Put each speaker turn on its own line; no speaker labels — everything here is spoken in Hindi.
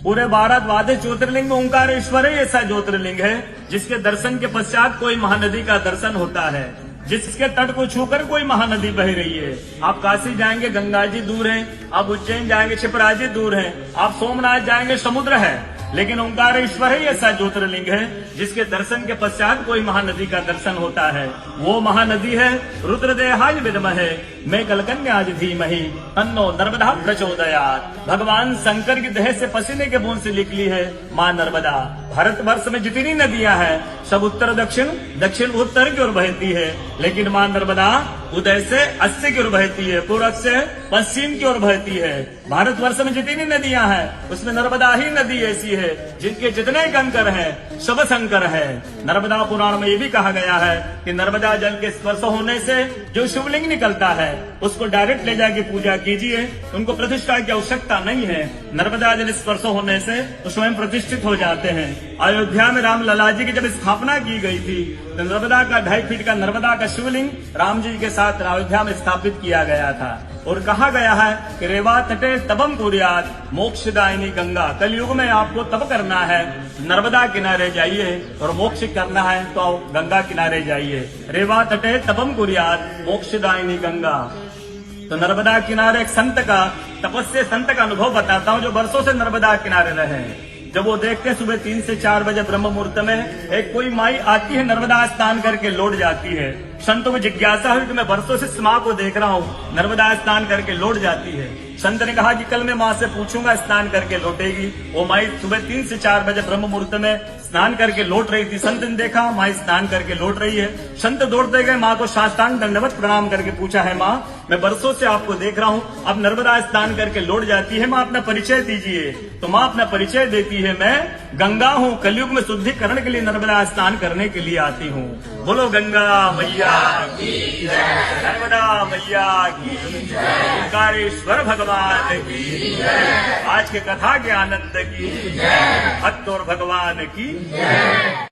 पूरे भारत द्वादश ज्योतिर्लिंग में ओंकारेश्वर ही ऐसा ज्योतिर्लिंग है जिसके दर्शन के पश्चात कोई महानदी का दर्शन होता है, जिसके तट को छूकर कोई महानदी बह रही है। आप काशी जाएंगे गंगा जी दूर है, आप उज्जैन जाएंगे क्षिप्रा जी दूर है, आप सोमनाथ जाएंगे समुद्र है, लेकिन ओंकारेश्वर ही ऐसा ज्योतिर्लिंग है जिसके दर्शन के पश्चात कोई महानदी का दर्शन होता है। वो महानदी है रुद्रदेहाय विद्महे मैं कलकन्याज धीमहि तन्नो नर्मदा प्रचोदयात्। भगवान शंकर की देह से पसीने के बूंद से निकली है माँ नर्मदा। भारतवर्ष में जितनी नदियां हैं सब उत्तर दक्षिण दक्षिण उत्तर की ओर बहती है, लेकिन माँ नर्मदा उदय से अस्सी की ओर बहती है, पूर्व से पश्चिम की ओर बहती है। भारतवर्ष में जितनी नदियां हैं उसमें नर्मदा ही नदी ऐसी है जिनके जितने कंकर हैं सब शंकर है। नर्मदा पुराण में ये भी कहा गया है कि नर्मदा जल के स्पर्श होने से जो शिवलिंग निकलता है उसको डायरेक्ट ले जाके पूजा कीजिए, उनको प्रतिष्ठा की आवश्यकता नहीं है। नर्मदा जल स्पर्श होने से वो स्वयं प्रतिष्ठित हो जाते हैं। अयोध्या में राम लला जी की जब स्थापना की गई थी तो नर्मदा का 2.5 फीट का नर्मदा का शिवलिंग राम जी के साथ अयोध्या में स्थापित किया गया था। और कहा गया है कि रेवा तटे तबम कुर्यात मोक्षदायिनी गंगा। कलयुग में आपको तब करना है, नर्मदा किनारे जाइए, और मोक्ष करना है तो गंगा किनारे जाइए। रेवा तटे तबम कुर्यात मोक्षदायिनी गंगा। तो नर्मदा किनारे एक संत का, तपस्या संत का अनुभव बताता हूँ जो वर्षों से नर्मदा किनारे रहे। जब वो देखते हैं सुबह 3 से 4 बजे ब्रह्म मुहूर्त में एक कोई माई आती है, नर्मदा स्नान करके लौट जाती है। संतों को जिज्ञासा हुई कि मैं वर्षों से इस माँ को देख रहा हूँ, नर्मदा स्नान करके लौट जाती है। संत ने कहा कि कल मैं माँ से पूछूंगा, स्नान करके लौटेगी। वो माई सुबह 3 से 4 बजे ब्रह्म मुहूर्त में स्नान करके लौट रही थी। संत ने देखा माँ स्नान करके लौट रही है। संत दौड़ते गए, माँ को साष्टांग दंडवत प्रणाम करके पूछा है माँ मैं वर्षों से आपको देख रहा हूँ, अब नर्मदा स्नान करके लौट जाती है, माँ अपना परिचय दीजिए। तो माँ अपना परिचय देती है, मैं गंगा हूँ, कलयुग में शुद्धिकरण के लिए नर्मदा स्नान करने के लिए आती हूँ। बोलो गंगा मैया की जय, नर्मदा मैया की जय, ओंकारेश्वर भगवान की जय, आज के कथा के आनंद की जय, भक्त और भगवान की जय।